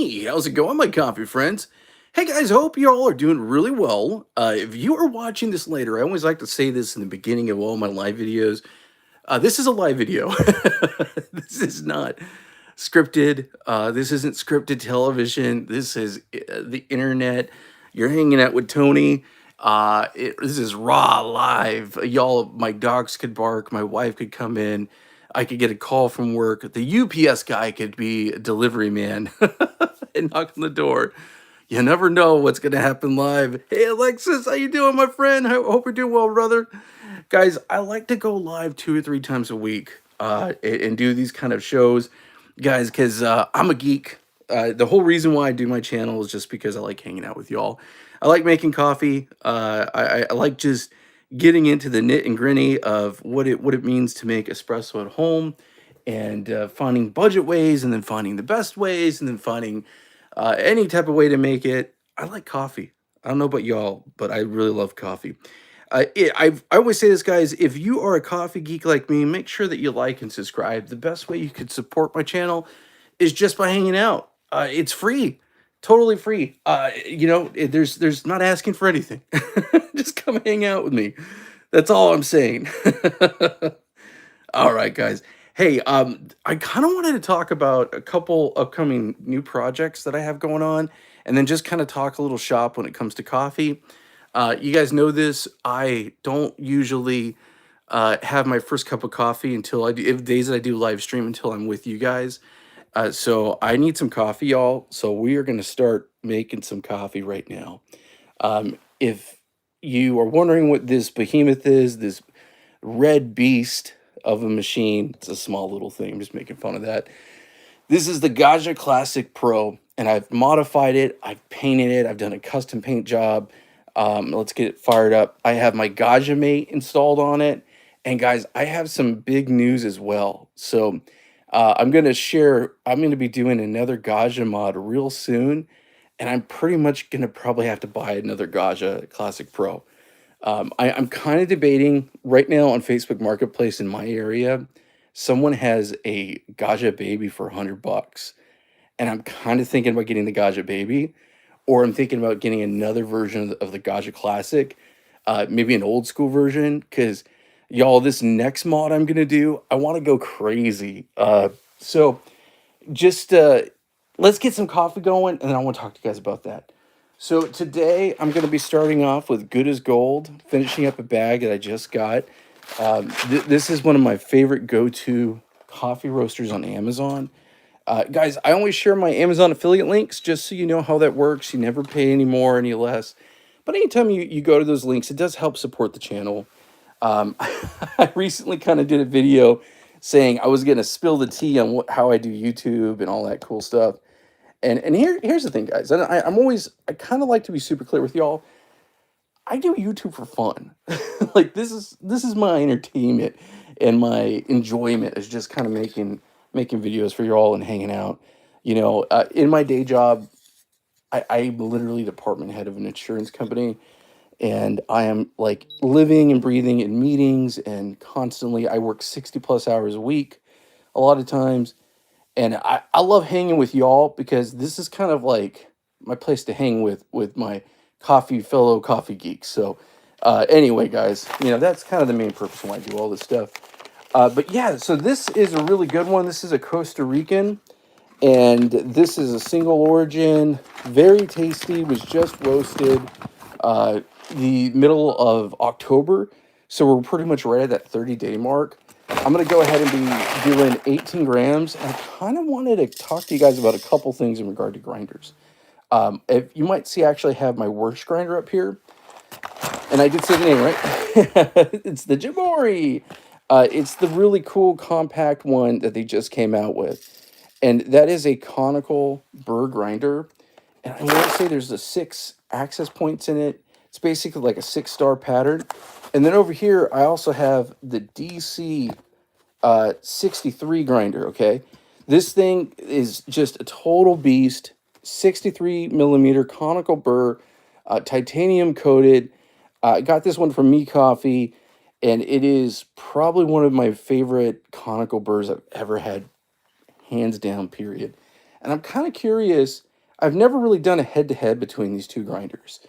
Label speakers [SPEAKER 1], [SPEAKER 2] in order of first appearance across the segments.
[SPEAKER 1] Hey, how's it going, my coffee friends? Hey guys, hope you all are doing really well. If you are watching this later, I always like to say this in the beginning of all my live videos. This is a live video. This is not scripted. This isn't scripted television. This is the internet. You're hanging out with Tony. This is raw live. Y'all, my dogs could bark. My wife could come in. I could get a call from work. The UPS guy could be a delivery man and knock on the door. You never know what's gonna happen live. Hey Alexis, how you doing, my friend? I hope you're doing well, brother. Guys, I like to go live 2 or 3 times a week and do these kind of shows, guys, because I'm a geek. The whole reason why I do my channel is just because I like hanging out with y'all. I like making coffee. I like just getting into the nit and gritty of what it means to make espresso at home, and finding budget ways, and then finding the best ways, and then finding any type of way to make it. I like coffee. I don't know about y'all, but I really love coffee. I always say this, guys. If you are a coffee geek like me, make sure that you like and subscribe. The best way you could support my channel is just by hanging out. It's free, totally free. There's not asking for anything. Just come hang out with me. That's all I'm saying. All right, guys. Hey, I kind of wanted to talk about a couple upcoming new projects that I have going on, and then just kind of talk a little shop when it comes to coffee. You guys know this. I don't usually have my first cup of coffee until I do, if days that I do live stream, until I'm with you guys. So I need some coffee, y'all. So we are going to start making some coffee right now. If you are wondering what this behemoth is, this red beast of a machine, it's a small little thing. I'm just making fun of that. This is the Gaggia Classic Pro, and I've modified it. I've painted it. I've done a custom paint job. Let's get it fired up. I have my Gaggia mate installed on it. And guys, I have some big news as well. So I'm going to share, I'm going to be doing another Gaggia mod real soon. And I'm pretty much going to probably have to buy another Gaggia Classic Pro. I'm kind of debating right now on Facebook Marketplace in my area. Someone has a Gaggia Baby for $100, and I'm kind of thinking about getting the Gaggia Baby, or I'm thinking about getting another version of the Gaggia Classic, maybe an old school version. Because y'all, this next mod I'm gonna do, I want to go crazy. So just let's get some coffee going, and then I want to talk to you guys about that. So today I'm going to be starting off with Good as Gold, finishing up a bag that I just got. This is one of my favorite go-to coffee roasters on Amazon. Guys, I always share my Amazon affiliate links just so you know how that works. You never pay any more, any less. But anytime you go to those links, it does help support the channel. I recently kind of did a video saying I was going to spill the tea on how I do YouTube and all that cool stuff. And here's the thing, guys. And I kind of like to be super clear with y'all. I do YouTube for fun. Like this is my entertainment, and my enjoyment is just kind of making videos for y'all and hanging out. In my day job, I'm literally department head of an insurance company, and I am like living and breathing in meetings, and constantly I work 60 plus hours a week a lot of times. And I love hanging with y'all because this is kind of like my place to hang with my fellow coffee geeks. So anyway, guys, that's kind of the main purpose why I do all this stuff. But yeah, so this is a really good one. This is a Costa Rican, and this is a single origin, very tasty, was just roasted the middle of October. So we're pretty much right at that 30-day mark. I'm going to go ahead and be doing 18 grams. I kind of wanted to talk to you guys about a couple things in regard to grinders. If you might see, I actually have my worst grinder up here. And I did say the name, right? It's the Jabori. It's the really cool compact one that they just came out with. And that is a conical burr grinder. And I want to say there's the 6 access points in it. It's basically like a 6-star pattern. And then over here, I also have the DC 63 grinder, okay? This thing is just a total beast. 63 millimeter conical burr, titanium coated. I got this one from Me Coffee, and it is probably one of my favorite conical burrs I've ever had, hands down, period. And I'm kind of curious I've never really done a head-to-head between these two grinders.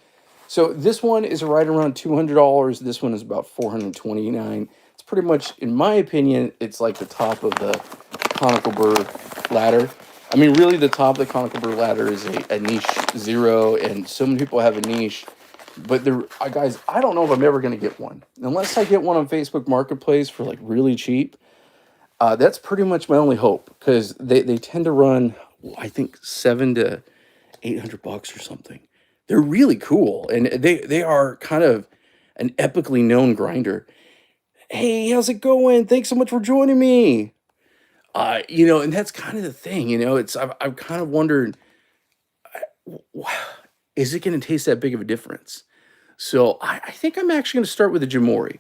[SPEAKER 1] So this one is right around $200. This one is about 429. It's pretty much, in my opinion, it's like the top of the conical burr ladder. I mean, really, the top of the conical burr ladder is a niche zero, and so many people have a niche. But guys, I don't know if I'm ever going to get one unless I get one on Facebook Marketplace for like really cheap. That's pretty much my only hope because they tend to run, I think, 700 to 800 bucks or something. They're really cool, and they are kind of an epically known grinder. Hey, how's it going? Thanks so much for joining me. And that's kind of the thing. I've kind of wondered, is it going to taste that big of a difference? So I think I'm actually going to start with the Jamori.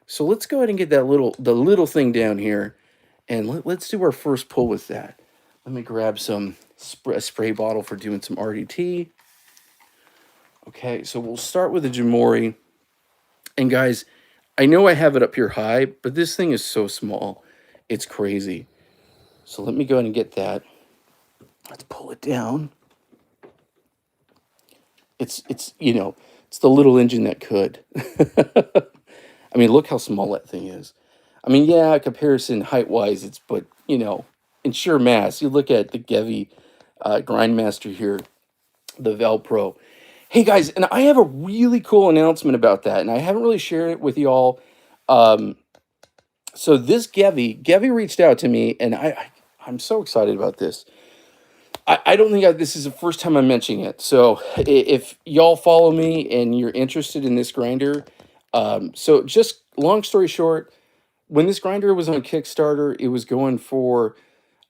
[SPEAKER 1] So let's go ahead and get the little thing down here, and let's do our first pull with that. Let me grab a spray bottle for doing some RDT. Okay, so we'll start with the Jamori. And guys, I know I have it up here high, but this thing is so small. It's crazy. So let me go ahead and get that. Let's pull it down. It's the little engine that could. I mean, look how small that thing is. I mean, yeah, comparison height-wise, in sheer mass, you look at the Gevi Grindmaster here, the Velpro. Hey, guys, and I have a really cool announcement about that, and I haven't really shared it with y'all. So this Gevi reached out to me, and I'm so excited about this. I don't think this is the first time I'm mentioning it. So if y'all follow me and you're interested in this grinder, so just long story short, when this grinder was on Kickstarter, it was going for,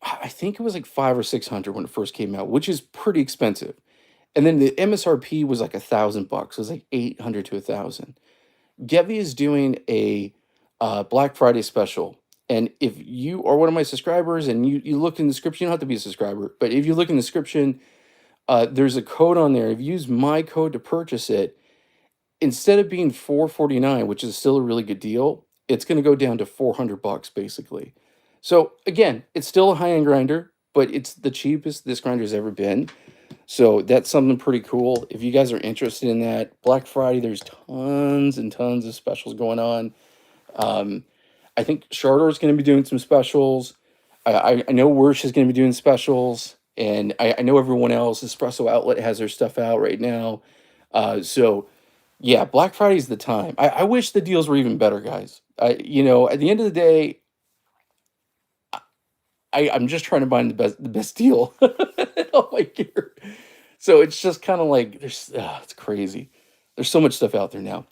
[SPEAKER 1] I think it was like 500 or 600 when it first came out, which is pretty expensive. And then the MSRP was like $1,000. It was like 800 to 1,000. Gevi is doing a Black Friday special. And if you are one of my subscribers and you look in the description, you don't have to be a subscriber, but if you look in the description, there's a code on there. If you use my code to purchase it, instead of being $449, which is still a really good deal, it's going to go down to $400 basically. So again, it's still a high-end grinder, but it's the cheapest this grinder's ever been. So that's something pretty cool. If you guys are interested in that, Black Friday, there's tons and tons of specials going on. I think Shardor is going to be doing some specials. I know Wersh is going to be doing specials. And I know everyone else, Espresso Outlet has their stuff out right now. So yeah, Black Friday is the time. I wish the deals were even better, guys. At the end of the day, I'm just trying to find the best deal on my gear. So it's just kind of like it's crazy. There's so much stuff out there now.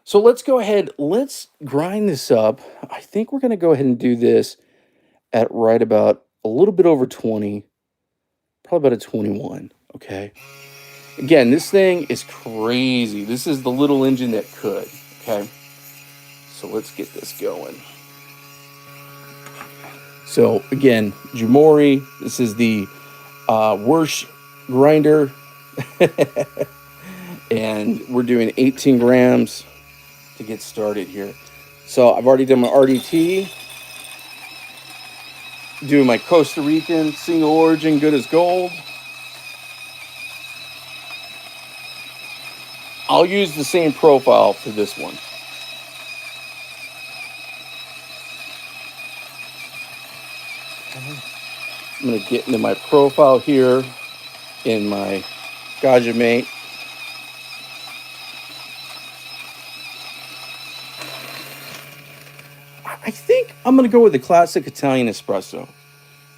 [SPEAKER 1] So let's go ahead. Let's grind this up. I think we're going to go ahead and do this at right about a little bit over 20, probably about a 21. Okay. Again, this thing is crazy. This is the little engine that could. Okay. So let's get this going. So again, Jamori, this is the Wersh grinder. And we're doing 18 grams to get started here. So I've already done my RDT. Doing my Costa Rican single origin, good as gold. I'll use the same profile for this one. I'm going to get into my profile here in my Gaggia mate. I think I'm going to go with the classic Italian espresso.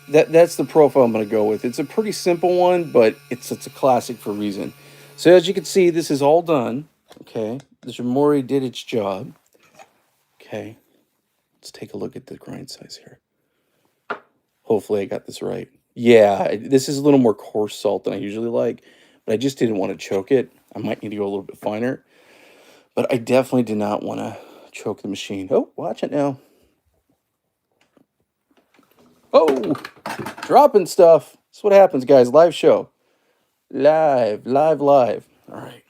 [SPEAKER 1] That's the profile I'm going to go with. It's a pretty simple one, but it's a classic for a reason. So as you can see, this is all done. Okay, the Jamori did its job. Okay, let's take a look at the grind size here. Hopefully I got this right. Yeah, this is a little more coarse salt than I usually like, but I just didn't want to choke it. I might need to go a little bit finer, but I definitely did not want to choke the machine. Oh, watch it now. Oh, dropping stuff. That's what happens, guys. Live show. Live. All right.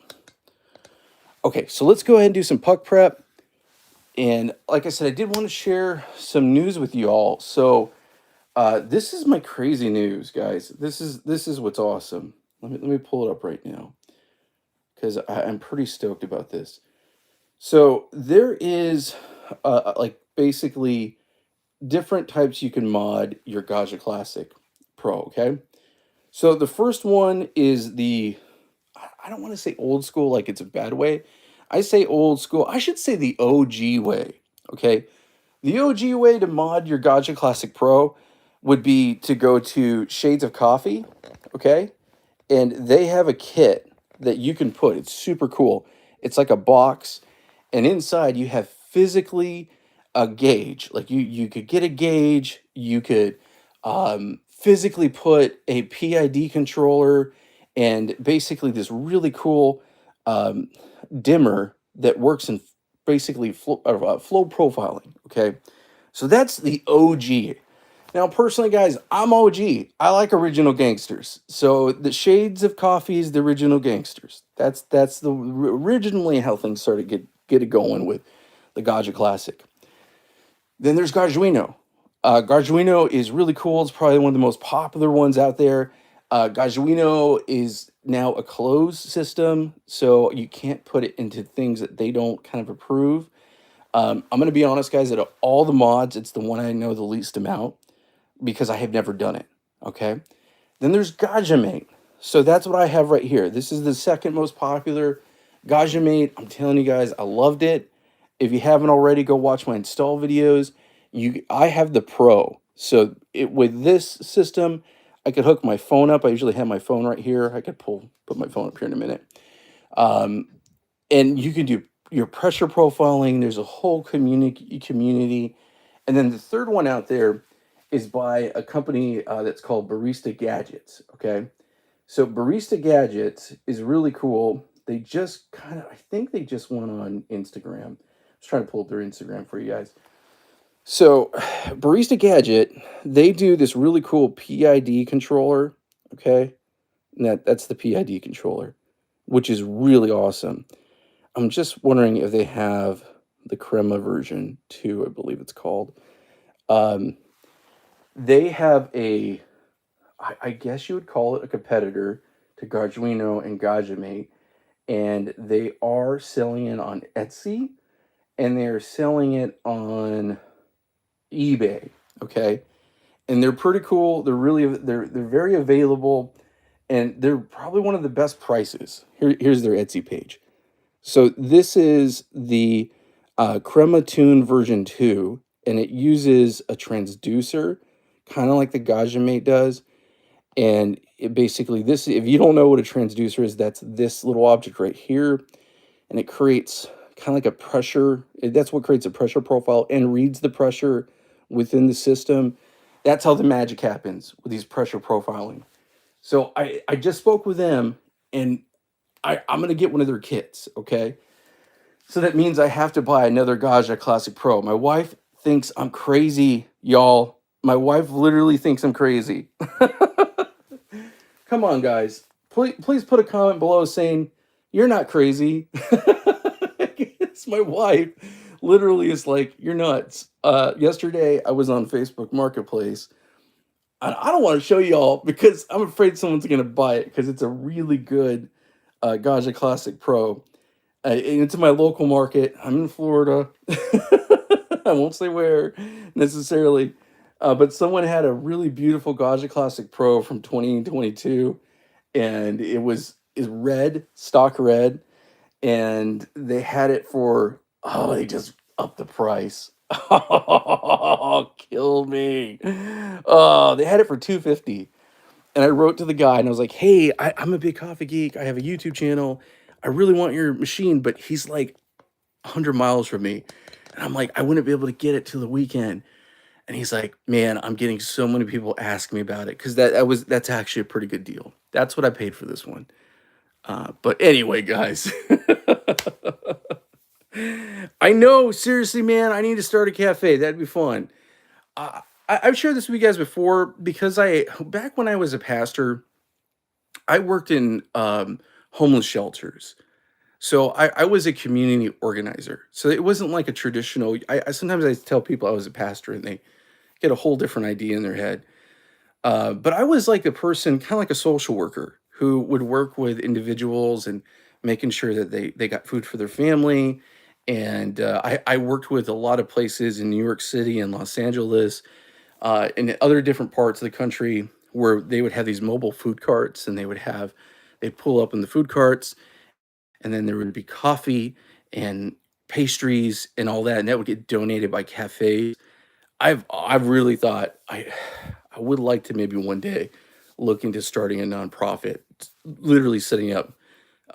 [SPEAKER 1] Okay, so let's go ahead and do some puck prep. And like I said, I did want to share some news with you all. So this is my crazy news, guys. This is what's awesome. Let me pull it up right now because I'm pretty stoked about this. So there is like basically different types you can mod your Gaggia Classic Pro. Okay, so the first one is the I don't want to say old school like it's a bad way. I say old school. I should say the OG way. Okay, the OG way to mod your Gaggia Classic Pro would be to go to Shades of Coffee. Okay, and they have a kit that you can put. It's super cool. It's like a box, and inside you have physically a gauge. Like you could get a gauge. You could physically put a PID controller and basically this really cool um, dimmer that works in basically flow profiling. Okay, so that's the OG. Now, personally, guys, I'm OG. I like original gangsters. So the Shades of Coffee is the original gangsters. That's originally how things started get it going with the Gaggia Classic. Then there's Garduino. Garduino is really cool. It's probably one of the most popular ones out there. Garduino is now a closed system, so you can't put it into things that they don't kind of approve. I'm going to be honest, guys, out of all the mods, it's the one I know the least amount because I have never done it. Okay. Then there's Gaggia Mate. So that's what I have right here. This is the second most popular Gaggia Mate. I'm telling you guys, I loved it. If you haven't already, go watch my install videos. I have the Pro. So with this system, I could hook my phone up. I usually have my phone right here. I could put my phone up here in a minute. Um, and you can do your pressure profiling. There's a whole community. And then the third one out there is by a company that's called Barista Gadgets. Okay, so Barista Gadgets is really cool. They just I think they just went on Instagram. I was trying to pull up their Instagram for you guys. So Barista Gadget, they do this really cool PID controller. Okay, and that's the PID controller, which is really awesome. I'm just wondering if they have the Crema version too, I believe it's called. Um, they have I guess you would call it a competitor to Garduino and Gaggia, and they are selling it on Etsy and they're selling it on eBay. Okay, and they're pretty cool. They're very available, and they're probably one of the best prices. Here's their Etsy page. So this is the Crema Tune version 2, and it uses a transducer, kind of like the Gaggia Mate does. And it basically, this, if you don't know what a transducer is, that's this little object right here. And it creates kind of like a pressure. That's what creates a pressure profile and reads the pressure within the system. That's how the magic happens with these pressure profiling. So I just spoke with them, and I'm going to get one of their kits, okay? So that means I have to buy another Gaggia Classic Pro. My wife thinks I'm crazy, y'all. My wife literally thinks I'm crazy. Come on, guys. Please put a comment below saying you're not crazy. It's my wife. Literally is like, you're nuts. Yesterday I was on Facebook Marketplace. I don't want to show y'all because I'm afraid someone's gonna buy it because it's a really good Gaggia Classic Pro. And it's in my local market. I'm in Florida. I won't say where necessarily, but someone had a really beautiful Gaggia Classic Pro from 2022, and is red, stock red, and they had it for they just upped the price. Oh, kill me. Oh, they had it for 250. And I wrote to the guy and I was like, hey, I'm a big coffee geek. I have a YouTube channel. I really want your machine, but he's like 100 miles from me. And I'm like, I wouldn't be able to get it till the weekend. And he's like, man, I'm getting so many people ask me about it because that's actually a pretty good deal. That's what I paid for this one. But anyway, guys, I know, seriously, man, I need to start a cafe. That'd be fun. I've shared this with you guys before because back when I was a pastor, I worked in homeless shelters. So I was a community organizer. So it wasn't like a traditional. I sometimes I tell people I was a pastor and they get a whole different idea in their head. But I was like a person, kind of like a social worker who would work with individuals and making sure that they got food for their family. And I worked with a lot of places in New York City and Los Angeles, and other different parts of the country where they would have these mobile food carts, and they'd pull up in the food carts, and then there would be coffee and pastries and all that, and that would get donated by cafes. I've really thought I would like to maybe one day look into starting a nonprofit, literally setting up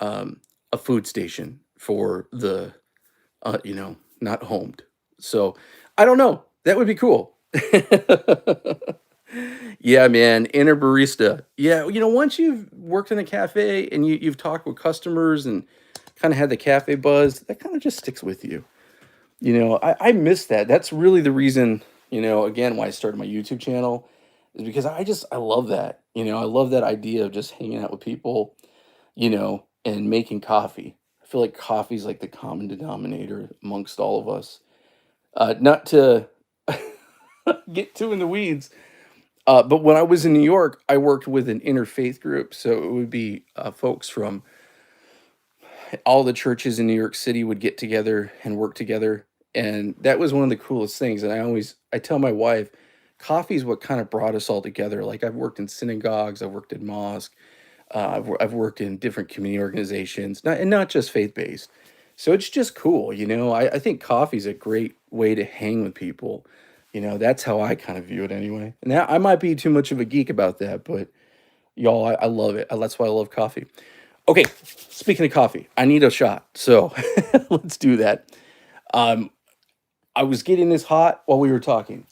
[SPEAKER 1] a food station for the not homed. So I don't know. That would be cool. Yeah, man, inner barista. Yeah, once you've worked in a cafe and you've talked with customers and kind of had the cafe buzz, that kind of just sticks with you. I miss that. That's really the reason, again, why I started my YouTube channel is because I love that. I love that idea of just hanging out with people, and making coffee. I feel like coffee is like the common denominator amongst all of us. Not to get too in the weeds, but when I was in New York, I worked with an interfaith group. So it would be folks from all the churches in New York City would get together and work together. And that was one of the coolest things. And I tell my wife, coffee is what kind of brought us all together. Like I've worked in synagogues, I've worked in mosques, I've worked in different community organizations, not just faith based. So it's just cool, I think coffee is a great way to hang with people. That's how I kind of view it anyway. And that, I might be too much of a geek about that, but y'all, I love it. That's why I love coffee. Okay, speaking of coffee, I need a shot. So let's do that. Um, I was getting this hot while we were talking.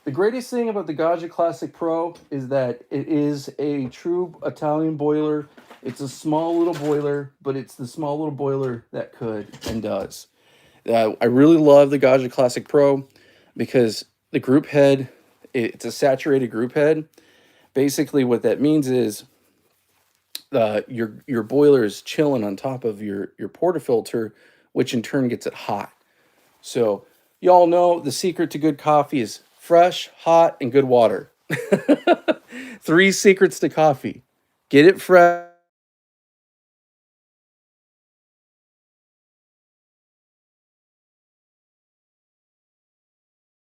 [SPEAKER 1] The greatest thing about the Gaggia Classic Pro is that it is a true Italian boiler. It's a small little boiler, but it's the small little boiler that could and does. I really love the Gaggia Classic Pro because the group head, it's a saturated group head. Basically, what that means is your boiler is chilling on top of your portafilter, which in turn gets it hot. So y'all know the secret to good coffee is fresh, hot, and good water. Three secrets to coffee: get it fresh,